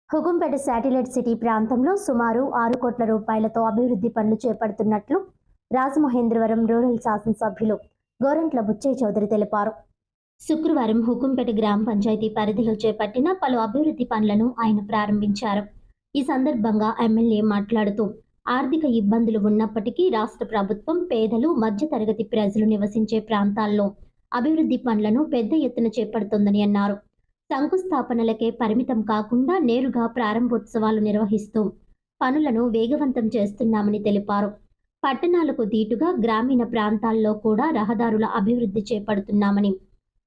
Hukumpeta satellite city ప్రాంతంలో సుమారు 6 కోట్ల రూపాయలతో అభివృద్ధి పనులు చేపడుతున్నట్లు రాజమహేంద్రవరం రూరల్ శాసనసభ్యులు గోరంట్ల బుచ్చయ్య చౌదరి తెలిపారు. శుక్రవారం హుకుంపేట గ్రామ పంచాయతీ పరిధిలో చేపట్టిన పలు అభివృద్ధి పనులను ఆయన ప్రారంభించారు. ఈ సందర్భంగా ఎమ్మెల్యే మాట్లాడుతూ ఆర్థిక ఇబ్బందులు ఉన్నప్పటికీ రాష్ట్ర ప్రభుత్వం పేదలు, మధ్యతరగతి ప్రజలు నివసించే ప్రాంతాల్లో అభివృద్ధి పనులను పెద్ద ఎత్తున చేపడుతోందని అన్నారు. శంకుస్థాపనలకే పరిమితం కాకుండా నేరుగా ప్రారంభోత్సవాలు నిర్వహిస్తూ పనులను వేగవంతం చేస్తున్నామని తెలిపారు. పట్టణాలకు దీటుగా గ్రామీణ ప్రాంతాల్లో కూడా రహదారుల అభివృద్ధి చేపడుతున్నామని,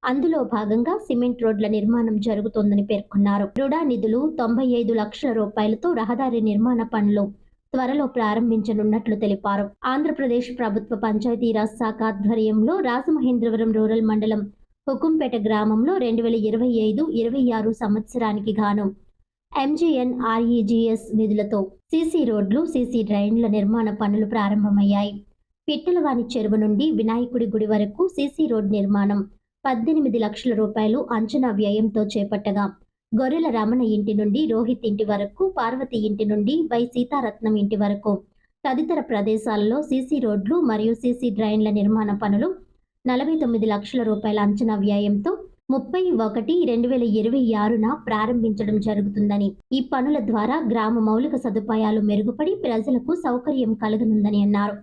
అందులో భాగంగా సిమెంట్ రోడ్ల నిర్మాణం జరుగుతోందని పేర్కొన్నారు. రుడా నిధులు 95 లక్షల రూపాయలతో రహదారి నిర్మాణ పనులు త్వరలో ప్రారంభించనున్నట్లు తెలిపారు. ఆంధ్రప్రదేశ్ ప్రభుత్వ పంచాయతీరాజ్ శాఖ ఆధ్వర్యంలో రాజమహేంద్రవరం రూరల్ మండలం హుకుంపేట గ్రామంలో 2025-26 సంవత్సరానికి గాను MGNREGS నిధులతో సీసీ రోడ్లు, సీసీ డ్రైన్ల నిర్మాణ పనులు ప్రారంభమయ్యాయి. పిట్టలవాని చెరువు నుండి వినాయకుడి గుడి వరకు సీసీ రోడ్ నిర్మాణం 18 లక్షల రూపాయలు అంచనా వ్యయంతో చేపట్టగా, గొర్రెల రమణ ఇంటి నుండి రోహిత్ ఇంటి వరకు, పార్వతి ఇంటి నుండి వై సీతారత్నం ఇంటి వరకు తదితర ప్రదేశాలలో సీసీ రోడ్లు మరియు సీసీ డ్రైన్ల నిర్మాణ పనులు 49 లక్షల రూపాయల అంచనా వ్యయంతో 30/1/2026న ప్రారంభించడం జరుగుతుందని, ఈ పనుల ద్వారా గ్రామ మౌలిక సదుపాయాలు మెరుగుపడి ప్రజలకు సౌకర్యం కలగనుందని అన్నారు.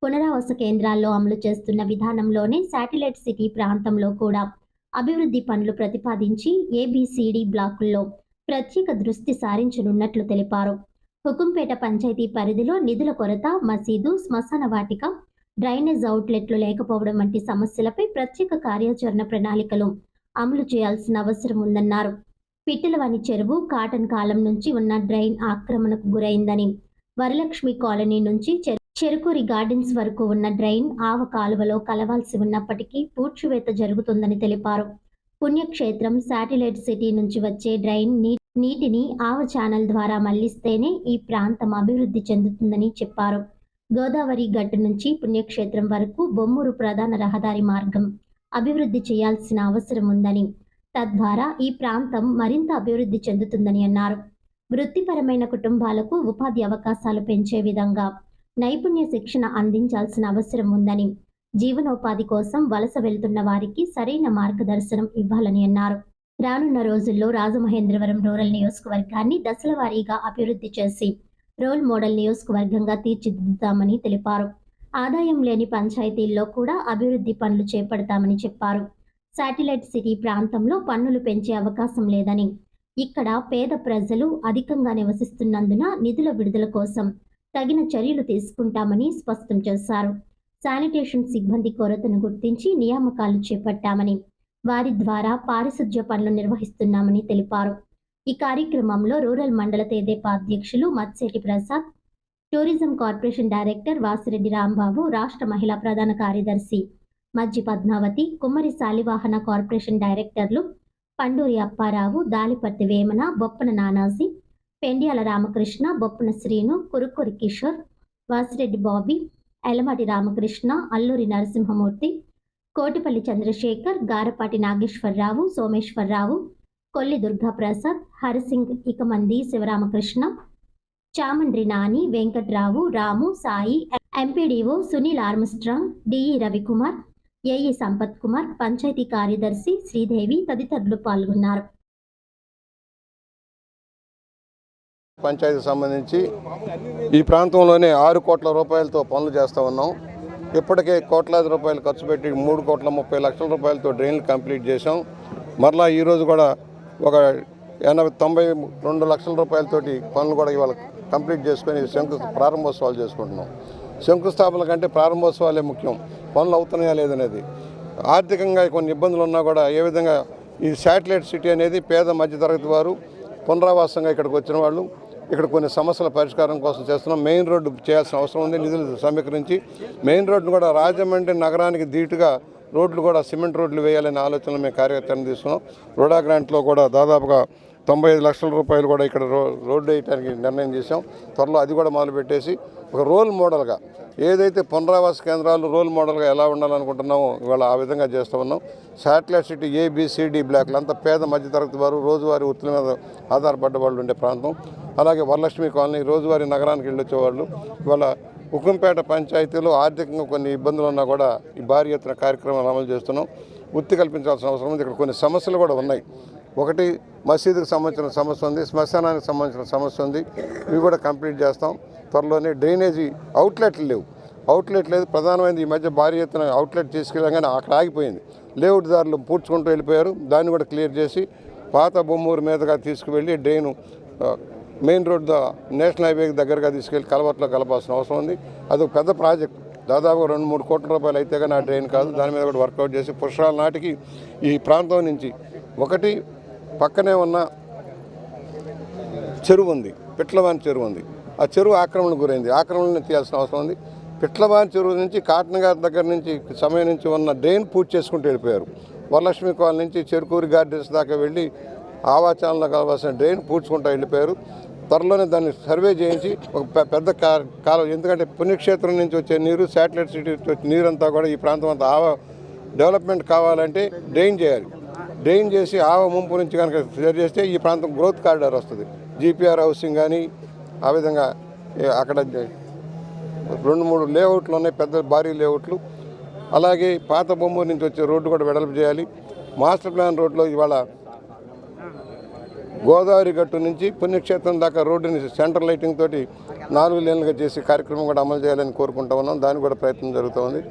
పునరావాస కేంద్రాల్లో అమలు చేస్తున్న విధానంలోనే శాటిలైట్ సిటీ ప్రాంతంలో కూడా అభివృద్ధి పనులు ప్రతిపాదించి ABCD బ్లాకుల్లో ప్రత్యేక దృష్టి సారించనున్నట్లు తెలిపారు. హుకుంపేట పంచాయతీ పరిధిలో నిధుల కొరత, మసీదు, శ్మశాన వాటిక, డ్రైనేజ్ అవుట్లెట్లు లేకపోవడం వంటి సమస్యలపై ప్రత్యేక కార్యాచరణ ప్రణాళికలు అమలు చేయాల్సిన అవసరం ఉందన్నారు. పిట్టలవాని చెరువు కాటన్ కాలం నుంచి ఉన్న డ్రైన్ ఆక్రమణకు గురైందని, వరలక్ష్మి కాలనీ నుంచి చెరుకూరి గార్డెన్స్ వరకు ఉన్న డ్రైన్ ఆవ కాలువలో కలవాల్సి ఉన్నప్పటికీ పూడ్చివేత జరుగుతుందని తెలిపారు. పుణ్యక్షేత్రం శాటిలైట్ సిటీ నుంచి వచ్చే డ్రైన్ నీటిని ఆవ ఛానల్ ద్వారా మళ్లిస్తేనే ఈ ప్రాంతం అభివృద్ధి చెందుతుందని చెప్పారు. గోదావరి గట్టు నుంచి పుణ్యక్షేత్రం వరకు బొమ్మూరు ప్రధాన రహదారి మార్గం అభివృద్ధి చేయాల్సిన అవసరం ఉందని, తద్వారా ఈ ప్రాంతం మరింత అభివృద్ధి చెందుతుందని అన్నారు. వృత్తిపరమైన కుటుంబాలకు ఉపాధి అవకాశాలు పెంచే విధంగా నైపుణ్య శిక్షణ అందించాల్సిన అవసరం ఉందని, జీవనోపాధి కోసం వలస వెళ్తున్న వారికి సరైన మార్గదర్శనం ఇవ్వాలని అన్నారు. రానున్న రోజుల్లో రాజమహేంద్రవరం రూరల్ నియోజకవర్గాన్ని దశల వారీగా అభివృద్ధి చేసి రోల్ మోడల్ నియోజకవర్గంగా తీర్చిదిద్దుతామని తెలిపారు. ఆదాయం లేని పంచాయతీల్లో కూడా అభివృద్ధి పనులు చేపడతామని చెప్పారు. శాటిలైట్ సిటీ ప్రాంతంలో పన్నులు పెంచే అవకాశం లేదని, ఇక్కడ పేద ప్రజలు అధికంగా నివసిస్తున్నందున నిధుల విడుదల కోసం తగిన చర్యలు తీసుకుంటామని స్పష్టం చేశారు. శానిటేషన్ సిబ్బంది కొరతను గుర్తించి నియామకాలు చేపట్టామని, వారి ద్వారా పారిశుధ్య పనులు నిర్వహిస్తున్నామని తెలిపారు. ఈ కార్యక్రమంలో రూరల్ మండల తెదేపా అధ్యక్షులు Matseti Prasad, tourism corporation director Vasireddy Rambabu, రాష్ట్ర మహిళా ప్రధాన కార్యదర్శి మజ్జి పద్మావతి, కుమ్మరి శాలివాహన కార్పొరేషన్ డైరెక్టర్లు పండూరి అప్పారావు, దాలిపర్తి వేమన, బొప్పన నానాజీ, పెండ్యాల రామకృష్ణ, బొప్పన శ్రీను, కురుకూరి కిషోర్, వాసిరెడ్డి బాబీ, ఎలమటి రామకృష్ణ, అల్లూరి నరసింహమూర్తి, కోటిపల్లి చంద్రశేఖర్, గారపాటి నాగేశ్వరరావు, సోమేశ్వరరావు, కొల్లి దుర్గాప్రసాద్, హరిసింగ్, ఇకమంది Sivaramakrishna, Chamandri Nani, Venkatrao, Ramu, Sai, MPDO Sunil Armstrong, DE Ravikumar, AE Sampath Kumar, panchayat కార్యదర్శి శ్రీదేవి తదితరులు పాల్గొన్నారు. పంచాయతీ సంబంధించి ఈ ప్రాంతంలోనే 6 కోట్ల రూపాయలతో పనులు చేస్తూ ఉన్నాం. ఇప్పటికే కోట్లాది రూపాయలు ఖర్చు పెట్టి 3,30,00,000 రూపాయలతో డ్రైన్లు కంప్లీట్ చేసాం. మరలా ఈరోజు కూడా ఒక 92 లక్షల రూపాయలతోటి పనులు కూడా ఇవాళ కంప్లీట్ చేసుకొని ప్రారంభోత్సవాలు చేసుకుంటున్నాం. శంకుస్థాపన కంటే ప్రారంభోత్సవాలే ముఖ్యం, పనులు అవుతున్నాయా లేదనేది. ఆర్థికంగా కొన్ని ఇబ్బందులు ఉన్నా కూడా ఏ విధంగా ఈ శాటిలైట్ సిటీ అనేది పేద మధ్యతరగతి వారు పునరావాసంగా ఇక్కడికి వచ్చిన వాళ్ళు ఇక్కడ కొన్ని సమస్యల పరిష్కారం కోసం చేస్తున్నాం. మెయిన్ రోడ్డు చేయాల్సిన అవసరం ఉంది. నిధులు సమీకరించి మెయిన్ రోడ్డును కూడా రాజమండ్రి నగరానికి దీటుగా రోడ్లు కూడా సిమెంట్ రోడ్లు వేయాలనే ఆలోచనలు మేము కార్యాచరణ తీసుకున్నాం. రుడా గ్రాంట్లో కూడా దాదాపుగా 95 లక్షల రూపాయలు కూడా ఇక్కడ రోడ్డు వేయడానికి నిర్ణయం చేసాం. త్వరలో అది కూడా మొదలుపెట్టేసి ఒక రోల్ మోడల్గా ఏదైతే పునరావాస కేంద్రాలు రోల్ మోడల్గా ఎలా ఉండాలనుకుంటున్నామో ఇవాళ ఆ విధంగా చేస్తూ ఉన్నాం. శాటిలైట్ సిటీ ABCD బ్లాక్లు అంతా పేద మధ్యతరగతి వారు రోజువారీ వృత్తుల మీద ఆధారపడ్డ వాళ్ళు ఉండే ప్రాంతం. అలాగే వరలక్ష్మి కాలనీ రోజువారీ నగరానికి వెళ్ళొచ్చేవాళ్ళు. ఇవాళ ఉక్కంపేట పంచాయతీలో ఆర్థికంగా కొన్ని ఇబ్బందులు ఉన్నా కూడా ఈ భారీ ఎత్తున కార్యక్రమాలు అమలు చేస్తున్నాం. వృత్తి కల్పించాల్సిన అవసరం ఉంది. ఇక్కడ కొన్ని సమస్యలు కూడా ఉన్నాయి. ఒకటి మసీదుకు సంబంధించిన సమస్య ఉంది, శ్మశానానికి సంబంధించిన సమస్య ఉంది. ఇవి కూడా కంప్లీట్ చేస్తాం త్వరలోనే. డ్రైనేజీ అవుట్లెట్లు లేవు, అవుట్లెట్ లేదు. ప్రధానమైనది ఈ మధ్య భారీ ఎత్తున అవుట్లెట్ తీసుకెళ్ళగానే అక్కడ ఆగిపోయింది. లేఅవుట్దారులు పూడ్చుకుంటూ వెళ్ళిపోయారు. దాన్ని కూడా క్లియర్ చేసి పాత బొమ్మూరు మీదుగా తీసుకువెళ్ళి డ్రైను మెయిన్ రోడ్ నేషనల్ హైవేకి దగ్గరగా తీసుకెళ్ళి కలవట్లో కలపాల్సిన అవసరం ఉంది. అది ఒక పెద్ద ప్రాజెక్ట్, దాదాపు 2-3 కోట్ల రూపాయలు అయితే కానీ ఆ డ్రైన్ కాదు. దాని మీద కూడా వర్కౌట్ చేసి పుష్కరాల నాటికి ఈ ప్రాంతం నుంచి ఒకటి పక్కనే ఉన్న చెరువు ఉంది, పిట్లవాని చెరువు ఉంది. ఆ చెరువు ఆక్రమణకు గురైంది, ఆక్రమణను తీయాల్సిన అవసరం ఉంది. పిట్లవాని చెరువు నుంచి కాటన్ గారి దగ్గర నుంచి సమయం నుంచి ఉన్న డ్రైన్ పూర్తి చేసుకుంటూ వెళ్ళిపోయారు. వరలక్ష్మి కాలనీ నుంచి చెరుకూరి గార్డెన్స్ దాకా వెళ్ళి ఆవాచాలంలో కలవాల్సిన డ్రైన్ పూడ్చుకుంటూ వెళ్ళిపోయారు. త్వరలోనే దాన్ని సర్వే చేయించి ఒక పెద్ద కాలం, ఎందుకంటే పుణ్యక్షేత్రం నుంచి వచ్చే నీరు, శాటిలైట్ సిటీ నుంచి వచ్చే నీరంతా కూడా ఈ ప్రాంతం అంతా డెవలప్మెంట్ కావాలంటే డ్రైన్ చేయాలి. డ్రైన్ చేసి ముంపు నుంచి కనుక క్లియర్ చేస్తే ఈ ప్రాంతం గ్రోత్ కారిడార్ వస్తుంది. GPR హౌసింగ్ కానీ ఆ విధంగా అక్కడ 2-3 లేఅవుట్లు ఉన్నాయి, పెద్ద భారీ లేఅవుట్లు. అలాగే పాత బొమ్మూరు నుంచి వచ్చే రోడ్డు కూడా వెడల్పు చేయాలి. మాస్టర్ ప్లాన్ రోడ్లో ఇవాళ గోదావరి గట్టు నుంచి పుణ్యక్షేత్రం దాకా రోడ్డుని సెంటర్ లైటింగ్ తోటి 4 లేన్లుగా చేసి కార్యక్రమం కూడా అమలు చేయాలని కోరుకుంటా ఉన్నాం. దానికి కూడా ప్రయత్నం జరుగుతూ ఉంది.